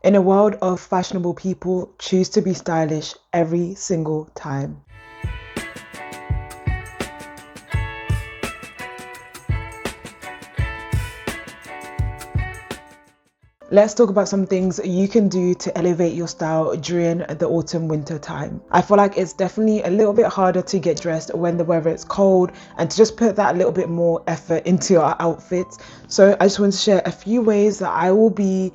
In a world of fashionable people, choose to be stylish every single time. Let's talk about some things you can do to elevate your style during the autumn winter time. I feel like it's definitely a little bit harder to get dressed when the weather is cold and to just put that little bit more effort into our outfits. So I just want to share a few ways that I will be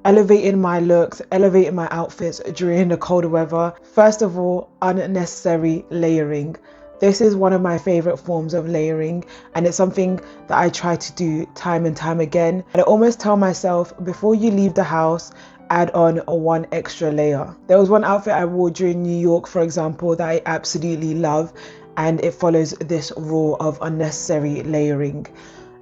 elevating my looks, elevating my outfits during the colder weather. First of all, unnecessary layering. This is one of my favorite forms of layering, and it's something that I try to do time and time again. And I almost tell myself, before you leave the house, add on one extra layer. There was one outfit I wore during New York, for example, that I absolutely love, and it follows this rule of unnecessary layering.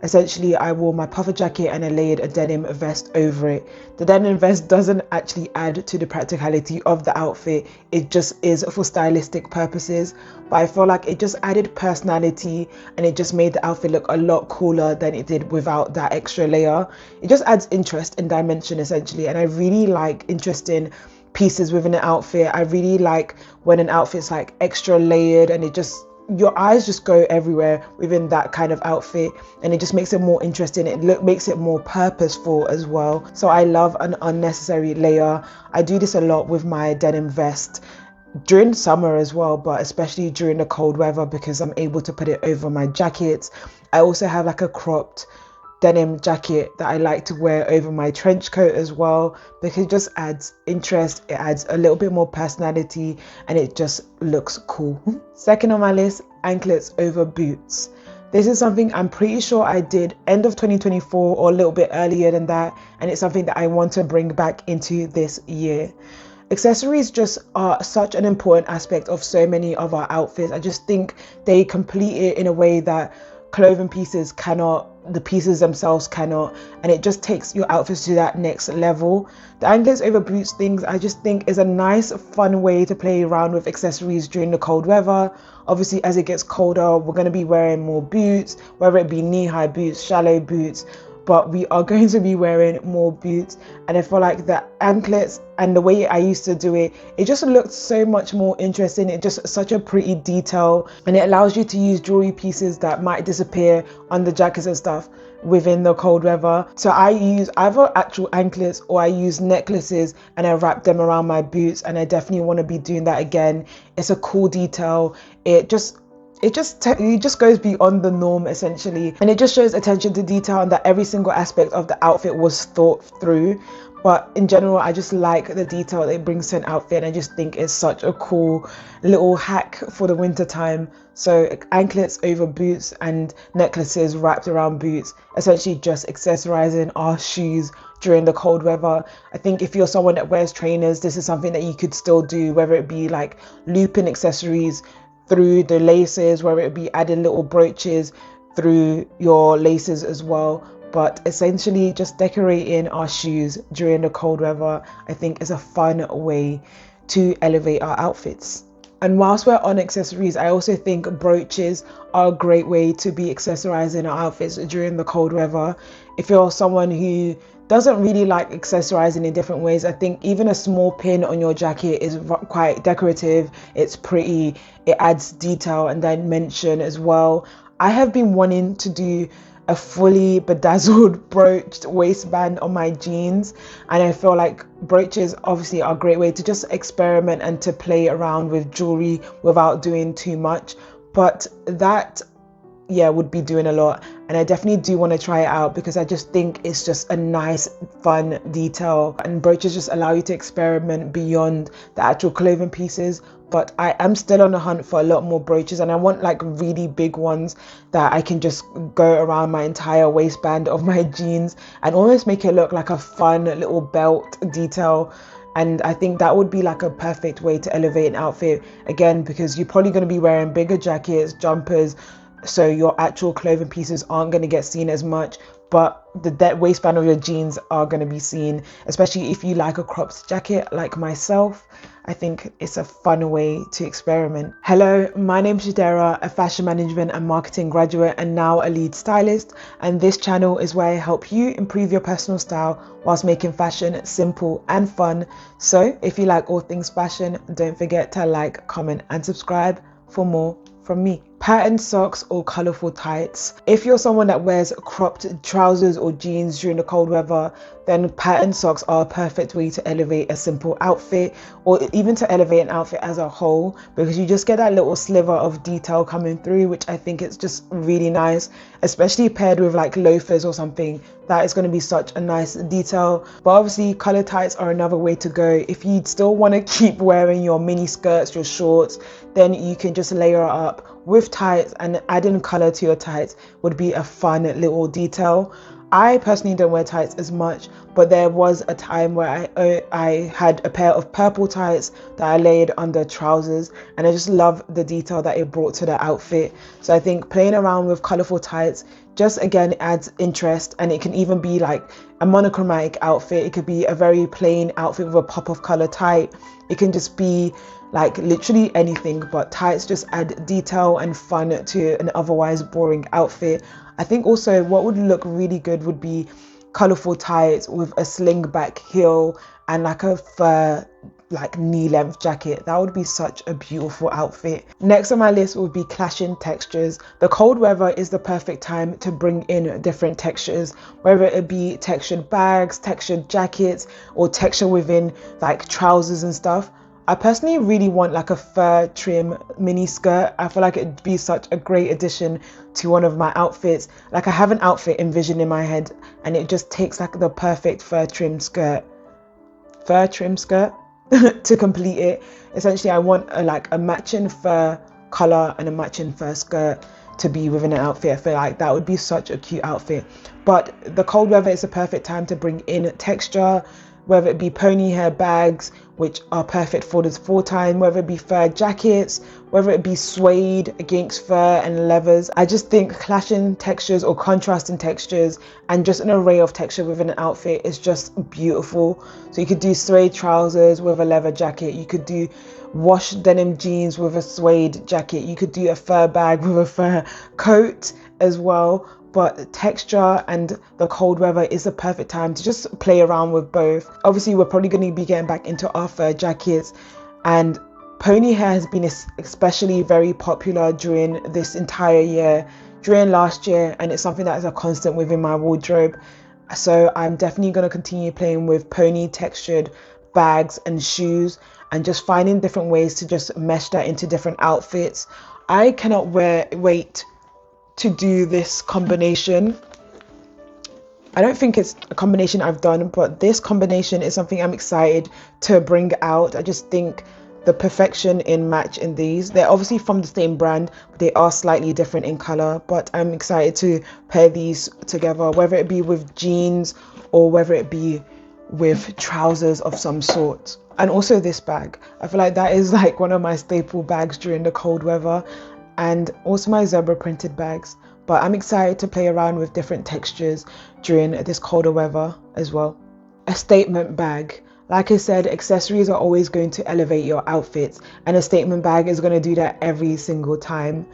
Essentially, I wore my puffer jacket and I layered a denim vest over it. The denim vest doesn't actually add to the practicality of the outfit. It just is for stylistic purposes. But I feel like it just added personality and it just made the outfit look a lot cooler than it did without that extra layer. It just adds interest and dimension essentially. And I really like interesting pieces within an outfit. I really like when an outfit's like extra layered and it just, your eyes just go everywhere within that kind of outfit, and it just makes it more interesting. It makes it more purposeful as well. So I love an unnecessary layer. I do this a lot with my denim vest during summer as well, but especially during the cold weather because I'm able to put it over my jackets. I also have like a cropped denim jacket that I like to wear over my trench coat as well, because it just adds interest, it adds a little bit more personality, and it just looks cool. Second on my list, anklets over boots. This is something I'm pretty sure I did end of 2024 or a little bit earlier than that, and it's something that I want to bring back into this year. Accessories just are such an important aspect of so many of our outfits. I just think they complete it in a way that clothing pieces cannot, the pieces themselves cannot, and it just takes your outfits to that next level. The anklets over boots things I just think is a nice fun way to play around with accessories during the cold weather. Obviously, as it gets colder, we're going to be wearing more boots, whether it be knee-high boots, shallow boots, but we are going to be wearing more boots. And I feel like the anklets and the way I used to do it, it just looked so much more interesting. It's just such a pretty detail, and it allows you to use jewelry pieces that might disappear on the jackets and stuff within the cold weather. So I use either actual anklets or I use necklaces and I wrap them around my boots, and I definitely want to be doing that again. It's a cool detail. It just goes beyond the norm essentially, and it just shows attention to detail and that every single aspect of the outfit was thought through. But in general, I just like the detail that it brings to an outfit, and I just think it's such a cool little hack for the winter time. So anklets over boots and necklaces wrapped around boots, essentially just accessorizing our shoes during the cold weather. I think if you're someone that wears trainers, this is something that you could still do, whether it be like looping accessories through the laces, whether it be adding little brooches through your laces as well. But essentially just decorating our shoes during the cold weather, I think is a fun way to elevate our outfits. And whilst we're on accessories, I also think brooches are a great way to be accessorizing our outfits during the cold weather. If you're someone who doesn't really like accessorizing in different ways, I think even a small pin on your jacket is quite decorative. It's pretty, it adds detail and dimension as well. I have been wanting to do a fully bedazzled broached waistband on my jeans, and I feel like brooches obviously are a great way to just experiment and to play around with jewelry without doing too much. But that, yeah, would be doing a lot, and I definitely do want to try it out because I just think it's just a nice fun detail, and brooches just allow you to experiment beyond the actual clothing pieces. But I am still on the hunt for a lot more brooches, and I want like really big ones that I can just go around my entire waistband of my jeans and almost make it look like a fun little belt detail. And I think that would be like a perfect way to elevate an outfit again, because you're probably going to be wearing bigger jackets, jumpers, so your actual clothing pieces aren't going to get seen as much. but the waistband of your jeans are going to be seen, especially if you like a cropped jacket like myself. I think it's a fun way to experiment. Hello, my name's Chidera, a fashion management and marketing graduate and now a lead stylist. And this channel is where I help you improve your personal style whilst making fashion simple and fun. So if you like all things fashion, don't forget to like, comment and subscribe for more from me. Patterned socks or colourful tights. If you're someone that wears cropped trousers or jeans during the cold weather, then patterned socks are a perfect way to elevate a simple outfit, or even to elevate an outfit as a whole, because you just get that little sliver of detail coming through, which I think is just really nice, especially paired with like loafers or something. That is going to be such a nice detail. But obviously color tights are another way to go. If you still want to keep wearing your mini skirts, your shorts, then you can just layer it up with tights, and adding color to your tights would be a fun little detail. I personally don't wear tights as much, but there was a time where I had a pair of purple tights that I layered under trousers, and I just love the detail that it brought to the outfit. So I think playing around with colorful tights just again adds interest, and it can even be like a monochromatic outfit. It could be a very plain outfit with a pop of color tight. It can just be like literally anything, but tights just add detail and fun to an otherwise boring outfit. I think also what would look really good would be colorful tights with a sling back heel and like a fur like knee length jacket. That would be such a beautiful outfit. Next on my list would be clashing textures. The cold weather is the perfect time to bring in different textures, whether it be textured bags, textured jackets, or texture within like trousers and stuff. I personally really want like a fur trim mini skirt. I feel like it'd be such a great addition to one of my outfits. Like I have an outfit envisioned in my head, and it just takes like the perfect fur trim skirt to complete it. Essentially, I want a matching fur color and a matching fur skirt to be within an outfit. I feel like that would be such a cute outfit. But the cold weather is a perfect time to bring in texture, whether it be pony hair bags, which are perfect for this fall time, whether it be fur jackets, whether it be suede against fur and leathers. I just think clashing textures or contrasting textures and just an array of texture within an outfit is just beautiful. So you could do suede trousers with a leather jacket. You could do wash denim jeans with a suede jacket. You could do a fur bag with a fur coat as well. But texture and the cold weather is the perfect time to just play around with both. Obviously, we're probably going to be getting back into our fur jackets, and pony hair has been especially very popular during this entire year, during last year, and it's something that is a constant within my wardrobe. So I'm definitely going to continue playing with pony textured bags and shoes, and just finding different ways to just mesh that into different outfits. I cannot wait to do this combination. I don't think it's a combination I've done, but this combination is something I'm excited to bring out. I just think the perfection in match in these. They're obviously from the same brand, but they are slightly different in color. But I'm excited to pair these together, whether it be with jeans or whether it be with trousers of some sort. And also this bag. I feel like that is like one of my staple bags during the cold weather, and also my zebra printed bags. But I'm excited to play around with different textures during this colder weather as well. A statement bag. Like I said, accessories are always going to elevate your outfits, and a statement bag is going to do that every single time.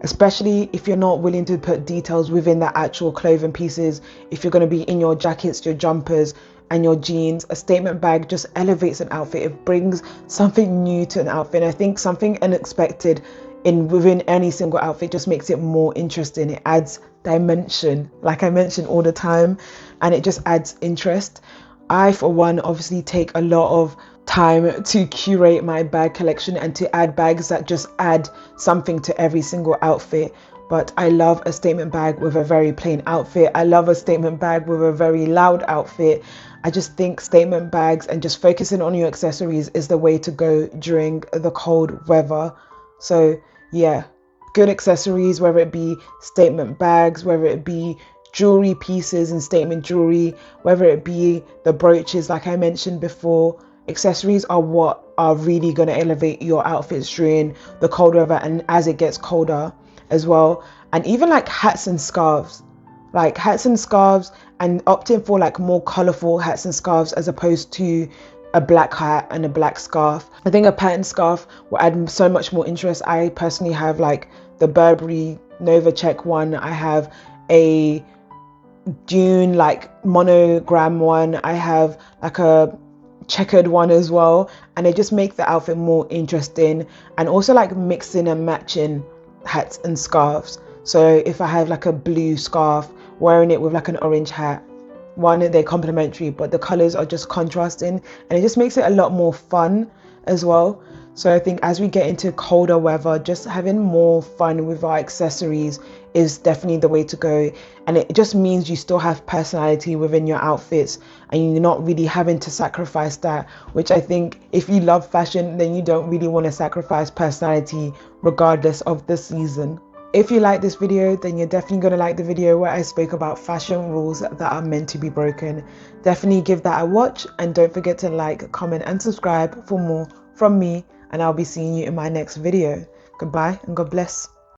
Especially if you're not willing to put details within the actual clothing pieces. If you're going to be in your jackets, your jumpers and your jeans, a statement bag just elevates an outfit. It brings something new to an outfit. I think something unexpected within any single outfit just makes it more interesting. It adds dimension, like I mentioned all the time, and it just adds interest. I, for one, obviously take a lot of time to curate my bag collection and to add bags that just add something to every single outfit. But I love a statement bag with a very plain outfit. I love a statement bag with a very loud outfit. I just think statement bags and just focusing on your accessories is the way to go during the cold weather. So yeah, good accessories, whether it be statement bags, whether it be jewelry pieces and statement jewelry, whether it be the brooches like I mentioned before. Accessories are what are really going to elevate your outfits during the cold weather and as it gets colder as well. And even like hats and scarves. like hats and scarves, and opting for like more colorful hats and scarves as opposed to a black hat and a black scarf. I think a patterned scarf will add so much more interest. I personally have like the Burberry Nova check one. I have a Dune like monogram one. I have like a checkered one as well, and they just make the outfit more interesting. And also like mixing and matching hats and scarves. So if I have like a blue scarf, wearing it with like an orange hat, one, they're complementary, but the colors are just contrasting, and it just makes it a lot more fun as well. So I think as we get into colder weather, just having more fun with our accessories is definitely the way to go. And it just means you still have personality within your outfits, and you're not really having to sacrifice that, which I think if you love fashion, then you don't really want to sacrifice personality regardless of the season. If you like this video, then you're definitely going to like the video where I spoke about fashion rules that are meant to be broken. Definitely give that a watch, and don't forget to like, comment and subscribe for more from me, and I'll be seeing you in my next video. Goodbye and God bless.